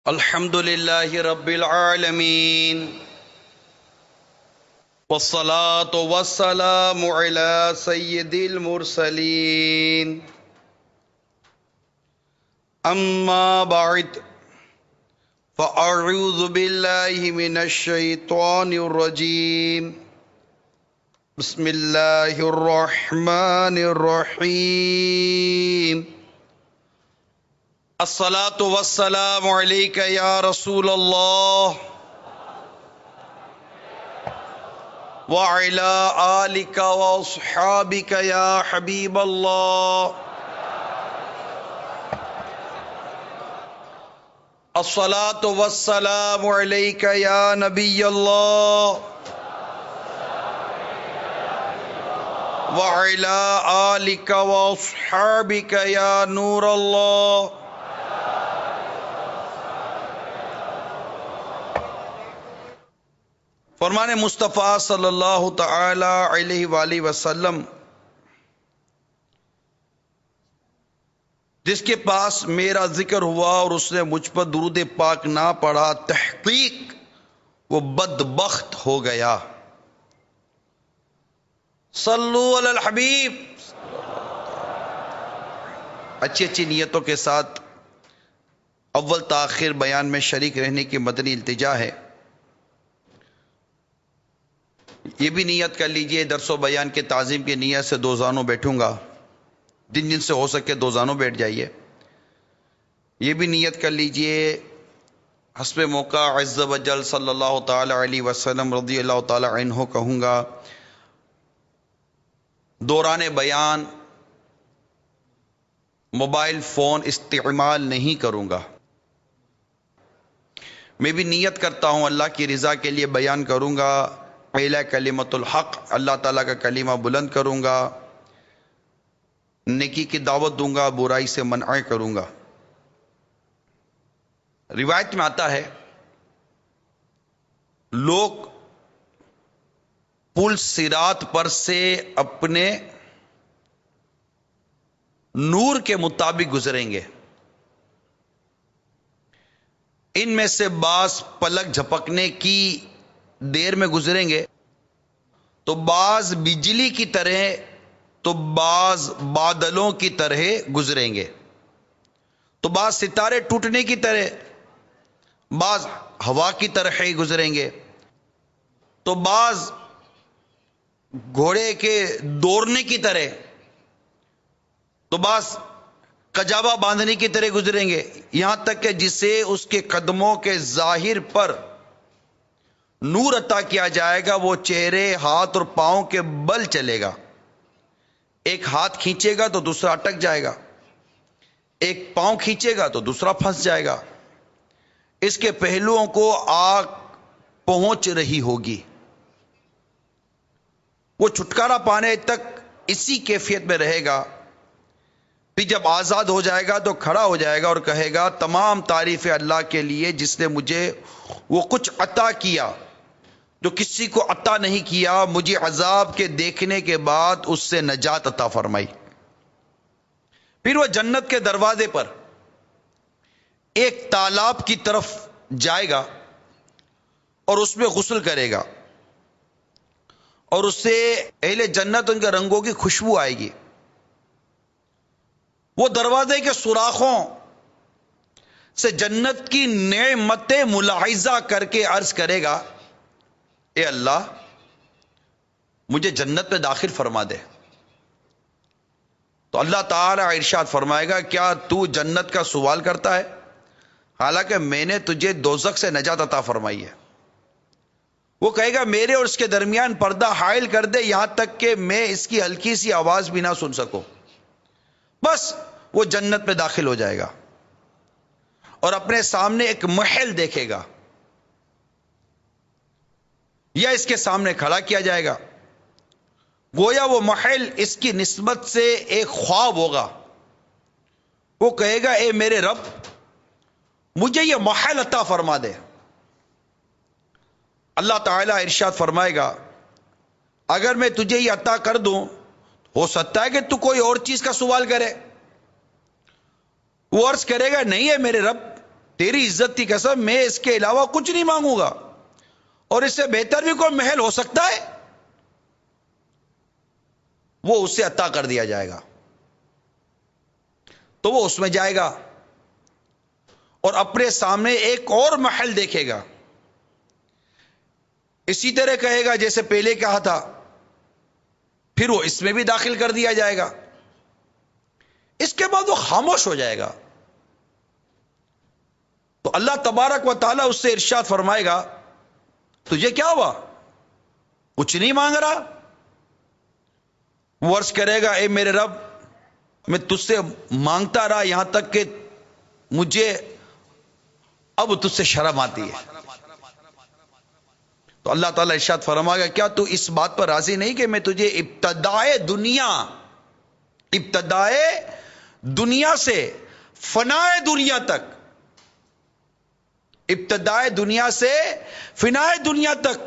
الحمد لله رب العالمين والصلاة والسلام على سيد المرسلين أما بعد فأعوذ بالله من الشيطان الرجيم بسم الله الرحمن الرحيم الصلاة والسلام عليك يا رسول الله وعلى آلك وأصحابك يا حبيب الله الصلاة والسلام عليك يا نبي الله وعلى آلك وأصحابك يا نور الله فرمان مصطفیٰ صلی اللہ تعالی علیہ وآلہ وسلم، جس کے پاس میرا ذکر ہوا اور اس نے مجھ پر درود پاک نہ پڑھا، تحقیق وہ بدبخت ہو گیا۔ صلو علی الحبیب۔ اچھی اچھی نیتوں کے ساتھ اول تاخیر بیان میں شریک رہنے کی مدنی التجا ہے۔ یہ بھی نیت کر لیجئے، درس و بیان کے تعظیم کی نیت سے دو زانوں بیٹھوں گا، جن جن سے ہو سکے دو زانوں بیٹھ جائیے۔ یہ بھی نیت کر لیجئے، حسب موقع عز و جل صلی اللہ تعالی علیہ وسلم رضی اللہ تعالی عنہ کہوں گا، دوران بیان موبائل فون استعمال نہیں کروں گا۔ میں بھی نیت کرتا ہوں اللہ کی رضا کے لیے بیان کروں گا، اعلی کلمت الحق، اللہ تعالیٰ کا کلمہ بلند کروں گا، نیکی کی دعوت دوں گا، برائی سے منع کروں گا۔ روایت میں آتا ہے لوگ پل صراط پر سے اپنے نور کے مطابق گزریں گے، ان میں سے بعض پلک جھپکنے کی دیر میں گزریں گے، تو بعض بجلی کی طرح تو بعض بادلوں کی طرح گزریں گے، تو بعض ستارے ٹوٹنے کی طرح، بعض ہوا کی طرح ہی گزریں گے، تو بعض گھوڑے کے دوڑنے کی طرح، تو بعض کجاوا باندھنے کی طرح گزریں گے، یہاں تک کہ جسے اس کے قدموں کے ظاہر پر نور عطا کیا جائے گا وہ چہرے، ہاتھ اور پاؤں کے بل چلے گا۔ ایک ہاتھ کھینچے گا تو دوسرا اٹک جائے گا، ایک پاؤں کھینچے گا تو دوسرا پھنس جائے گا، اس کے پہلوؤں کو آگ پہنچ رہی ہوگی، وہ چھٹکارا پانے تک اسی کیفیت میں رہے گا، پھر جب آزاد ہو جائے گا تو کھڑا ہو جائے گا اور کہے گا تمام تعریف اللہ کے لیے جس نے مجھے وہ کچھ عطا کیا جو کسی کو عطا نہیں کیا، مجھے عذاب کے دیکھنے کے بعد اس سے نجات عطا فرمائی۔ پھر وہ جنت کے دروازے پر ایک تالاب کی طرف جائے گا اور اس میں غسل کرے گا، اور اس سے اہل جنت ان کے رنگوں کی خوشبو آئے گی۔ وہ دروازے کے سوراخوں سے جنت کی نعمتیں ملاحظہ کر کے عرض کرے گا، اے اللہ مجھے جنت میں داخل فرما دے۔ تو اللہ تعالی ارشاد فرمائے گا کیا تو جنت کا سوال کرتا ہے حالانکہ میں نے تجھے دوزخ سے نجات عطا فرمائی ہے۔ وہ کہے گا میرے اور اس کے درمیان پردہ حائل کر دے یہاں تک کہ میں اس کی ہلکی سی آواز بھی نہ سن سکوں، بس وہ جنت میں داخل ہو جائے گا اور اپنے سامنے ایک محل دیکھے گا، یا اس کے سامنے کھڑا کیا جائے گا، گویا وہ محل اس کی نسبت سے ایک خواب ہوگا۔ وہ کہے گا اے میرے رب مجھے یہ محل عطا فرما دے۔ اللہ تعالیٰ ارشاد فرمائے گا اگر میں تجھے یہ عطا کر دوں ہو سکتا ہے کہ تو کوئی اور چیز کا سوال کرے۔ وہ عرض کرے گا نہیں ہے میرے رب، تیری عزت کی قسم میں اس کے علاوہ کچھ نہیں مانگوں گا، اور اس سے بہتر بھی کوئی محل ہو سکتا ہے؟ وہ اسے عطا کر دیا جائے گا، تو وہ اس میں جائے گا اور اپنے سامنے ایک اور محل دیکھے گا، اسی طرح کہے گا جیسے پہلے کہا تھا، پھر وہ اس میں بھی داخل کر دیا جائے گا، اس کے بعد وہ خاموش ہو جائے گا۔ تو اللہ تبارک و تعالیٰ اس سے ارشاد فرمائے گا تجھے کیا ہوا، کچھ نہیں مانگ رہا؟ وہ عرض کرے گا اے میرے رب، میں تجھ سے مانگتا رہا یہاں تک کہ مجھے اب تجھ سے شرم آتی ہے۔ تو اللہ تعالیٰ ارشاد فرمائے گا کیا تو اس بات پر راضی نہیں کہ میں تجھے ابتدائے دنیا سے فنائے دنیا تک، ابتدائے دنیا سے فنائے دنیا تک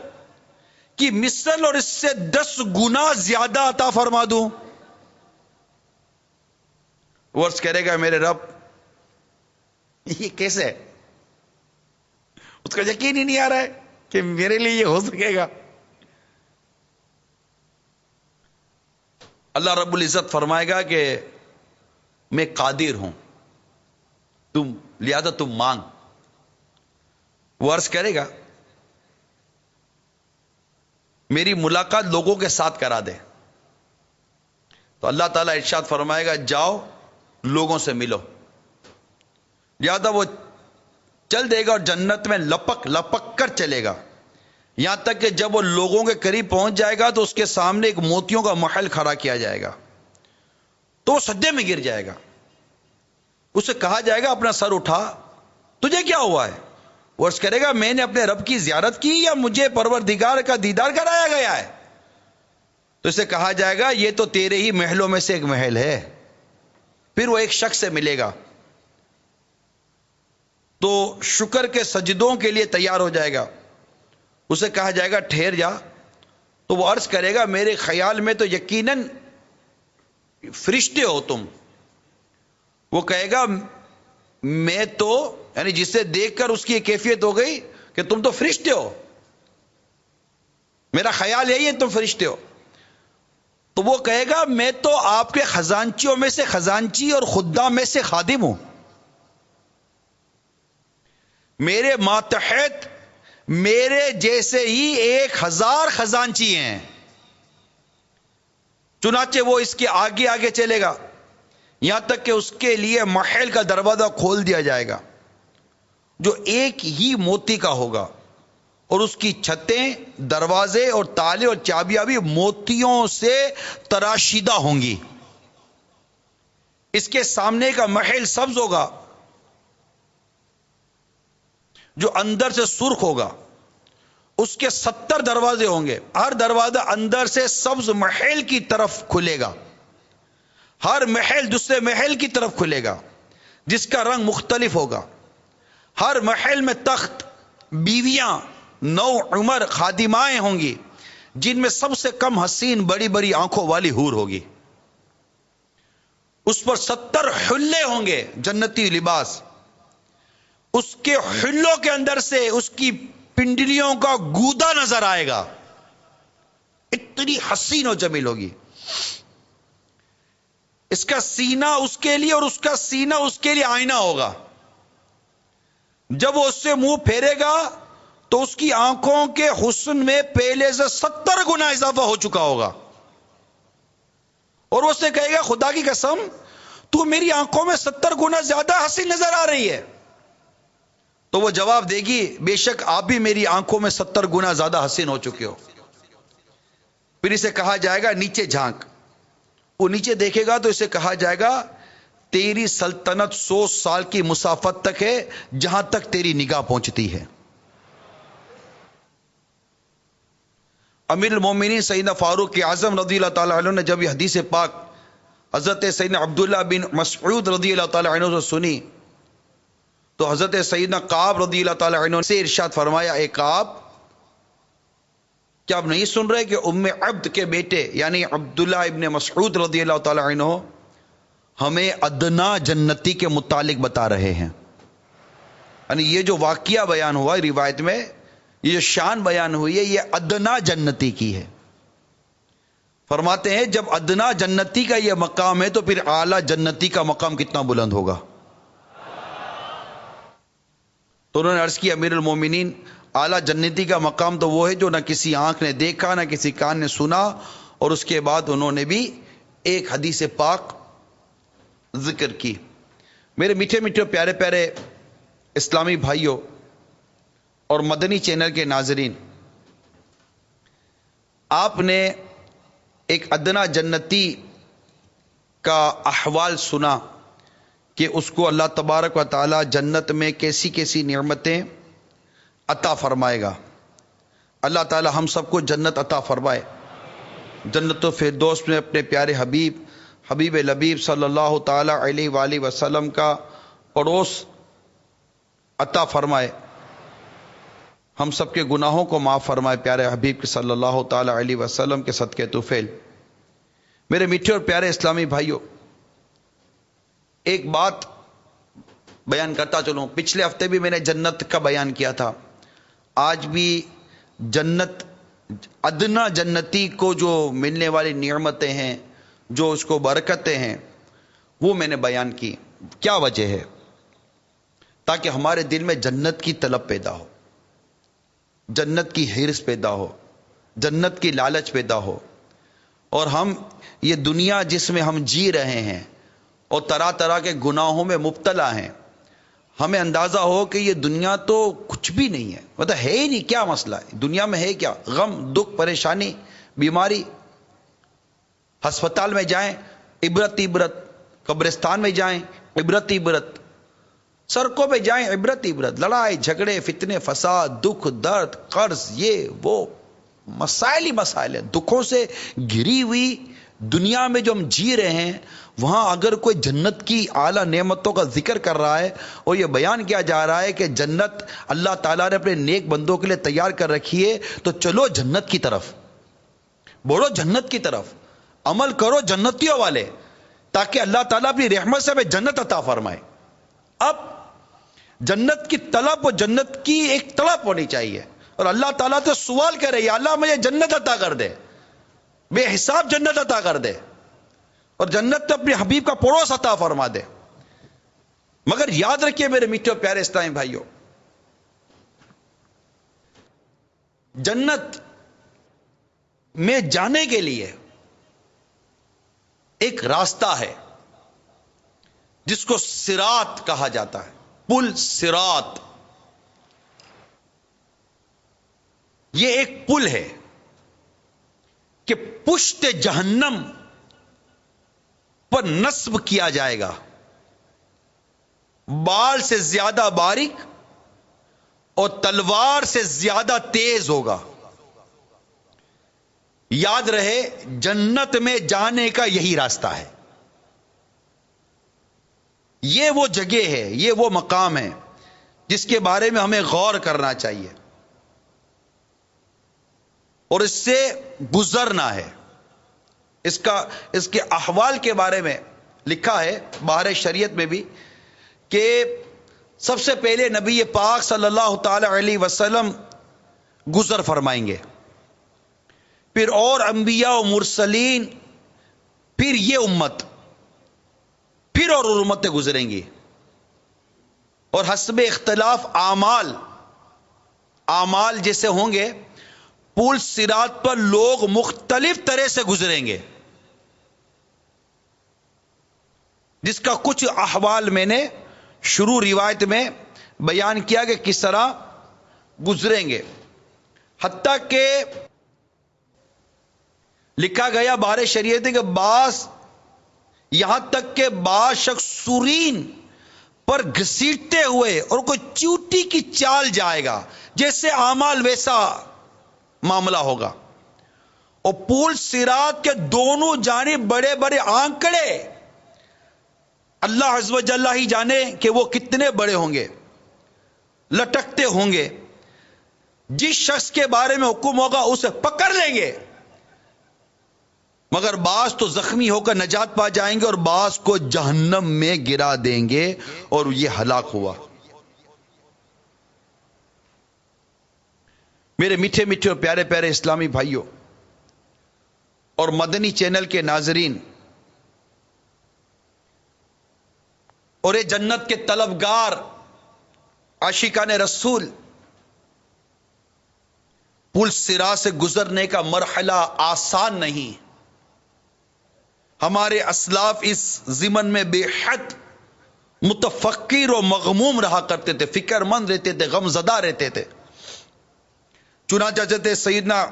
کی مثل اور اس سے 10 گنا زیادہ عطا فرما دوں؟ وہ عرض کرے گا میرے رب یہ کیسے؟ اس کا یقین ہی نہیں آ رہا ہے کہ میرے لیے یہ ہو سکے گا۔ اللہ رب العزت فرمائے گا کہ میں قادر ہوں، لہذا تم مانگ۔ وہ عرض کرے گا میری ملاقات لوگوں کے ساتھ کرا دے۔ تو اللہ تعالیٰ ارشاد فرمائے گا جاؤ لوگوں سے ملو، لہذا وہ چل دے گا اور جنت میں لپک لپک کر چلے گا، یہاں تک کہ جب وہ لوگوں کے قریب پہنچ جائے گا تو اس کے سامنے ایک موتیوں کا محل کھڑا کیا جائے گا، تو وہ سجدے میں گر جائے گا۔ اسے کہا جائے گا اپنا سر اٹھا، تجھے کیا ہوا ہے؟ وہ عرض کرے گا میں نے اپنے رب کی زیارت کی یا مجھے پروردگار کا دیدار کرایا گیا ہے؟ تو اسے کہا جائے گا یہ تو تیرے ہی محلوں میں سے ایک محل ہے۔ پھر وہ ایک شخص سے ملے گا تو شکر کے سجدوں کے لیے تیار ہو جائے گا، اسے کہا جائے گا ٹھہر جا، تو وہ عرض کرے گا میرے خیال میں تو یقیناً فرشتے ہو تم۔ وہ کہے گا میں تو، یعنی جسے دیکھ کر اس کی کیفیت ہو گئی کہ تم تو فرشتے ہو، میرا خیال یہی ہے تم فرشتے ہو۔ تو وہ کہے گا میں تو آپ کے خزانچیوں میں سے خزانچی اور خدام میں سے خادم ہوں، میرے ماتحت میرے جیسے ہی 1000 خزانچی ہیں۔ چنانچہ وہ اس کے آگے آگے چلے گا یہاں تک کہ اس کے لیے محل کا دروازہ کھول دیا جائے گا جو ایک ہی موتی کا ہوگا، اور اس کی چھتیں، دروازے اور تالے اور چابیاں بھی موتیوں سے تراشیدہ ہوں گی۔ اس کے سامنے کا محل سبز ہوگا جو اندر سے سرخ ہوگا، اس کے 70 دروازے ہوں گے، ہر دروازہ اندر سے سبز محل کی طرف کھلے گا، ہر محل دوسرے محل کی طرف کھلے گا جس کا رنگ مختلف ہوگا، ہر محل میں تخت، بیویاں، نو عمر خادمائیں ہوں گی جن میں سب سے کم حسین بڑی بڑی آنکھوں والی حور ہوگی، اس پر 70 حلے ہوں گے جنتی لباس، اس کے حلوں کے اندر سے اس کی پنڈلیوں کا گودا نظر آئے گا، اتنی حسین و جمیل ہوگی۔ اس کا سینہ اس کے لیے اور اس کا سینہ اس کے لیے آئینہ ہوگا، جب وہ اس سے منہ پھیرے گا تو اس کی آنکھوں کے حسن میں پہلے سے 70 گنا اضافہ ہو چکا ہوگا، اور وہ اس سے کہے گا خدا کی قسم تو میری آنکھوں میں 70 گنا زیادہ حسین نظر آ رہی ہے، تو وہ جواب دے گی بے شک آپ بھی میری آنکھوں میں 70 گنا زیادہ حسین ہو چکے ہو۔ پھر اسے کہا جائے گا نیچے جھانک، وہ نیچے دیکھے گا تو اسے کہا جائے گا تیری سلطنت 100 سال کی مسافت تک ہے جہاں تک تیری نگاہ پہنچتی ہے۔ امیر المومنین سیدنا فاروق اعظم رضی اللہ تعالیٰ عنہ نے جب یہ حدیث پاک حضرت سیدنا عبداللہ بن مسعود رضی اللہ تعالیٰ عنہ سے سنی تو حضرت سیدنا کعب رضی اللہ تعالیٰ عنہ سے ارشاد فرمایا اے کعب کیا آپ نہیں سن رہے کہ ام عبد کے بیٹے یعنی عبداللہ ابن مسعود رضی اللہ تعالیٰ عنہ ہمیں ادنا جنتی کے متعلق بتا رہے ہیں؟ یعنی یہ جو واقعہ بیان ہوا روایت میں، یہ جو شان بیان ہوئی ہے، یہ ادنا جنتی کی ہے۔ فرماتے ہیں جب ادنا جنتی کا یہ مقام ہے تو پھر اعلی جنتی کا مقام کتنا بلند ہوگا۔ تو انہوں نے عرض کی امیر المومنین، اعلی جنتی کا مقام تو وہ ہے جو نہ کسی آنکھ نے دیکھا نہ کسی کان نے سنا، اور اس کے بعد انہوں نے بھی ایک حدیث پاک ذکر کی۔ میرے میٹھے میٹھے پیارے پیارے اسلامی بھائیوں اور مدنی چینل کے ناظرین، آپ نے ایک ادنا جنتی کا احوال سنا کہ اس کو اللہ تبارک و تعالی جنت میں کیسی کیسی نعمتیں عطا فرمائے گا۔ اللہ تعالی ہم سب کو جنت عطا فرمائے، جنت و فردوس میں اپنے پیارے حبیب لبیب صلی اللہ تعالی علیہ وآلہ وسلم کا پڑوس عطا فرمائے، ہم سب کے گناہوں کو معاف فرمائے پیارے حبیب کے صلی اللہ تعالی علیہ وسلم کے صدقے طفیل۔ میرے میٹھے اور پیارے اسلامی بھائیوں، ایک بات بیان کرتا چلوں، پچھلے ہفتے بھی میں نے جنت کا بیان کیا تھا، آج بھی جنت، ادنا جنتی کو جو ملنے والی نعمتیں ہیں، جو اس کو برکتیں ہیں، وہ میں نے بیان کی۔ کیا وجہ ہے؟ تاکہ ہمارے دل میں جنت کی طلب پیدا ہو، جنت کی حرص پیدا ہو، جنت کی لالچ پیدا ہو، اور ہم یہ دنیا جس میں ہم جی رہے ہیں اور طرح طرح کے گناہوں میں مبتلا ہیں، ہمیں اندازہ ہو کہ یہ دنیا تو کچھ بھی نہیں ہے، مطلب ہے ہی نہیں، کیا مسئلہ ہے دنیا میں، ہے کیا؟ غم، دکھ، پریشانی، بیماری۔ ہسپتال میں جائیں عبرت عبرت، قبرستان میں جائیں عبرت عبرت، سڑکوں پہ جائیں عبرت عبرت، لڑائی جھگڑے، فتنے فساد، دکھ درد، قرض، یہ وہ مسائل ہی مسائل ہیں۔ دکھوں سے گھری ہوئی دنیا میں جو ہم جی رہے ہیں، وہاں اگر کوئی جنت کی اعلیٰ نعمتوں کا ذکر کر رہا ہے اور یہ بیان کیا جا رہا ہے کہ جنت اللہ تعالیٰ نے اپنے نیک بندوں کے لیے تیار کر رکھی ہے، تو چلو جنت کی طرف بڑھو، جنت کی طرف عمل کرو جنتیوں والے، تاکہ اللہ تعالیٰ اپنی رحمت سے ہمیں جنت عطا فرمائے۔ اب جنت کی طلب و جنت کی ایک طلب ہونی چاہیے، اور اللہ تعالیٰ تو سوال کرے، یا اللہ مجھے جنت عطا کر دے، بے حساب جنت عطا کر دے، اور جنت اپنے حبیب کا پڑوس عطا فرما دے۔ مگر یاد رکھیے میرے میٹھے اور پیارے اسلامی بھائیوں، جنت میں جانے کے لیے ایک راستہ ہے جس کو صراط کہا جاتا ہے، پل صراط۔ یہ ایک پل ہے کہ پشت جہنم پر نصب کیا جائے گا، بال سے زیادہ باریک اور تلوار سے زیادہ تیز ہوگا۔ یاد رہے جنت میں جانے کا یہی راستہ ہے، یہ وہ جگہ ہے، یہ وہ مقام ہے جس کے بارے میں ہمیں غور کرنا چاہیے اور اس سے گزرنا ہے۔ اس کے احوال کے بارے میں لکھا ہے بحر شریعت میں بھی کہ سب سے پہلے نبی پاک صلی اللہ تعالی علیہ وسلم گزر فرمائیں گے، پھر اور انبیاء و مرسلین، پھر یہ امت، پھر اور امتیں گزریں گی، اور حسب اختلاف اعمال جیسے ہوں گے، پل صراط پر لوگ مختلف طرح سے گزریں گے، جس کا کچھ احوال میں نے شروع روایت میں بیان کیا کہ کس طرح گزریں گے، حتیٰ کہ لکھا گیا بحر شریعت کہ یہاں تک کہ بعض شخص سورین پر گھسیٹتے ہوئے اور کوئی چیوٹی کی چال جائے گا، جیسے اعمال ویسا معاملہ ہوگا، اور پل صراط کے دونوں جانب بڑے بڑے آنکڑے، اللہ عز و جل ہی جانے کہ وہ کتنے بڑے ہوں گے، لٹکتے ہوں گے، جس شخص کے بارے میں حکم ہوگا اسے پکڑ لیں گے، مگر بعض تو زخمی ہو کر نجات پا جائیں گے اور بعض کو جہنم میں گرا دیں گے، اور یہ ہلاک ہوا۔ میرے میٹھے میٹھے اور پیارے پیارے اسلامی بھائیوں اور مدنی چینل کے ناظرین اور اے جنت کے طلبگار عاشقان رسول، پل صراط سے گزرنے کا مرحلہ آسان نہیں۔ ہمارے اسلاف اس ضمن میں بے حد متفکر و مغموم رہا کرتے تھے، فکر مند رہتے تھے، غم زدہ رہتے تھے۔ چنانچہ حضرت سیدنا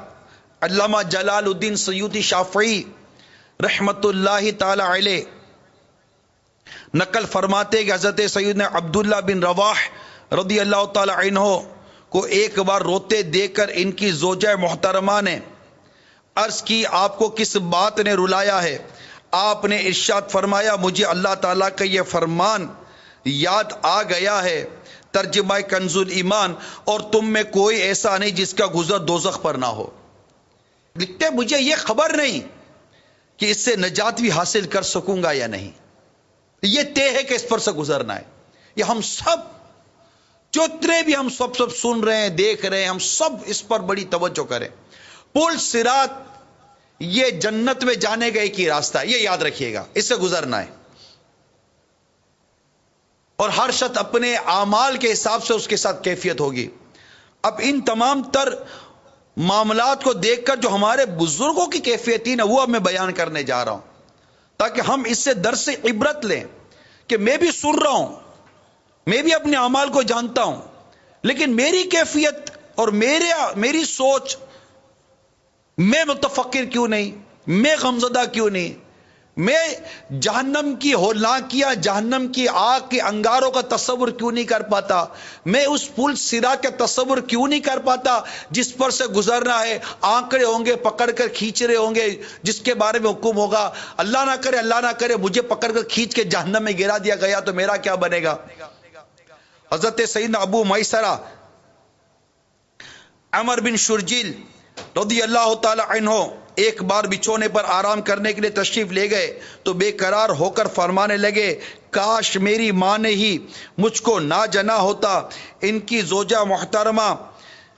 علامہ جلال الدین سیوطی شافعی رحمت اللہ تعالی علیہ نقل فرماتے کہ حضرت سیدنا عبداللہ بن رواح رضی اللہ تعالی عنہ کو ایک بار روتے دیکھ کر ان کی زوجہ محترمہ نے عرض کی، آپ کو کس بات نے رلایا ہے؟ آپ نے ارشاد فرمایا، مجھے اللہ تعالیٰ کا یہ فرمان یاد آ گیا ہے، ترجمہ کنز الایمان، اور تم میں کوئی ایسا نہیں جس کا گزر دوزخ پر نہ ہو۔ لکھتے مجھے یہ خبر نہیں کہ اس سے نجات بھی حاصل کر سکوں گا یا نہیں، یہ طے ہے کہ اس پر سے گزرنا ہے۔ یہ ہم سب جتنے بھی ہم سب سن رہے ہیں، دیکھ رہے ہیں، ہم سب اس پر بڑی توجہ کریں۔ پل صراط یہ جنت میں جانے کا ایک ہی راستہ ہے، یہ یاد رکھیے گا، اس سے گزرنا ہے، اور ہر شخص اپنے اعمال کے حساب سے اس کے ساتھ کیفیت ہوگی۔ اب ان تمام تر معاملات کو دیکھ کر جو ہمارے بزرگوں کی کیفیت تھی نا، وہ اب میں بیان کرنے جا رہا ہوں، تاکہ ہم اس سے درس عبرت لیں کہ میں بھی سن رہا ہوں، میں بھی اپنے اعمال کو جانتا ہوں، لیکن میری کیفیت اور میری سوچ، میں متفکر کیوں نہیں، میں غمزدہ کیوں نہیں، میں جہنم کی ہولناکیاں، جہنم کی آگ کے انگاروں کا تصور کیوں نہیں کر پاتا، میں اس پل صراط کا تصور کیوں نہیں کر پاتا جس پر سے گزرنا ہے، آنکڑے ہوں گے پکڑ کر کھینچ رہے ہوں گے، جس کے بارے میں حکم ہوگا، اللہ نہ کرے مجھے پکڑ کر کھینچ کے جہنم میں گرا دیا گیا تو میرا کیا بنے گا۔ حضرت سیدنا ابو میسرہ عمر بن شرجیل رضی اللہ تعالی عنہ ایک بار بچھونے پر آرام کرنے کے لیے تشریف لے گئے تو بے قرار ہو کر فرمانے لگے، کاش میری ماں نے ہی مجھ کو نہ جنا ہوتا۔ ان کی زوجہ محترمہ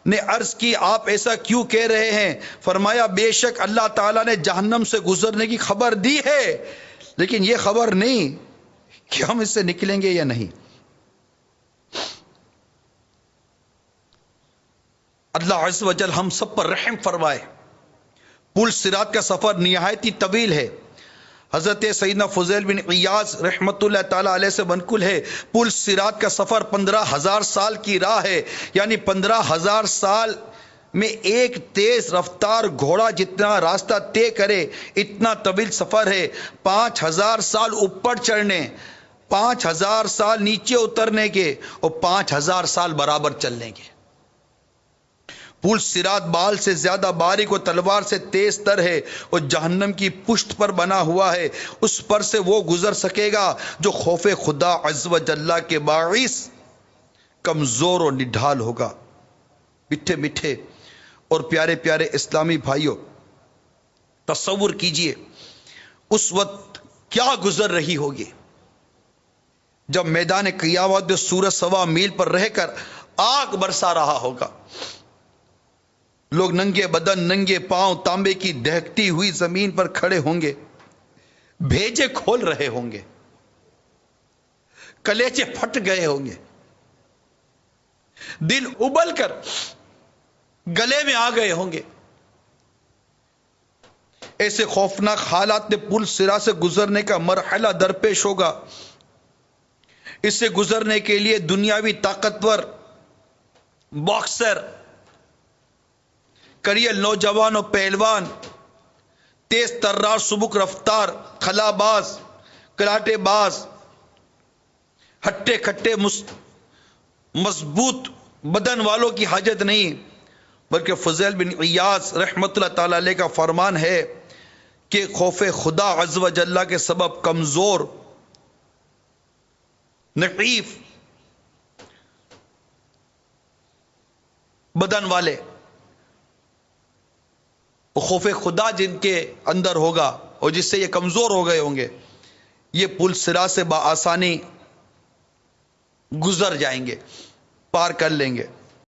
نے عرض کی، آپ ایسا کیوں کہہ رہے ہیں؟ فرمایا، بے شک اللہ تعالیٰ نے جہنم سے گزرنے کی خبر دی ہے، لیکن یہ خبر نہیں کہ ہم اس سے نکلیں گے یا نہیں۔ اللہ عز و جل ہم سب پر رحم فرمائے۔ پل صراط کا سفر نہایت ہی طویل ہے۔ حضرت سیدنا فضیل بن عیاض رحمت اللہ تعالی علیہ سے منقول ہے، پل صراط کا سفر 15,000 سال کی راہ ہے، یعنی 15,000 سال میں ایک تیز رفتار گھوڑا جتنا راستہ طے کرے اتنا طویل سفر ہے۔ 5,000 سال اوپر چڑھنے، 5,000 سال نیچے اترنے کے، اور 5,000 سال برابر چلنے کے۔ پل صراط بال سے زیادہ باریک و تلوار سے تیز تر ہے، اور جہنم کی پشت پر بنا ہوا ہے، اس پر سے وہ گزر سکے گا جو خوف خدا عز و جل کے باعث کمزور و نڈھال ہوگا۔ میٹھے میٹھے اور پیارے پیارے اسلامی بھائیوں، تصور کیجئے اس وقت کیا گزر رہی ہوگی جب میدان قیامت میں سورج 1.25 میل پر رہ کر آگ برسا رہا ہوگا، لوگ ننگے بدن، ننگے پاؤں، تانبے کی دہکتی ہوئی زمین پر کھڑے ہوں گے، بھیجے کھول رہے ہوں گے، کلیجے پھٹ گئے ہوں گے، دل ابل کر گلے میں آ گئے ہوں گے۔ ایسے خوفناک حالات میں پل صراط سے گزرنے کا مرحلہ درپیش ہوگا۔ اس سے گزرنے کے لیے دنیاوی طاقتور باکسر، کریل نوجوان و پہلوان، تیز ترار سبک رفتار خلا باز، کراٹے باز، ہٹے کھٹے مضبوط بدن والوں کی حاجت نہیں، بلکہ فضیل بن عیاض رحمت اللہ تعالی علیہ کا فرمان ہے کہ خوف خدا عز و جل کے سبب کمزور، نحیف بدن والے، خوف خدا جن کے اندر ہوگا اور جس سے یہ کمزور ہو گئے ہوں گے، یہ پل صراط سے بآسانی گزر جائیں گے، پار کر لیں گے۔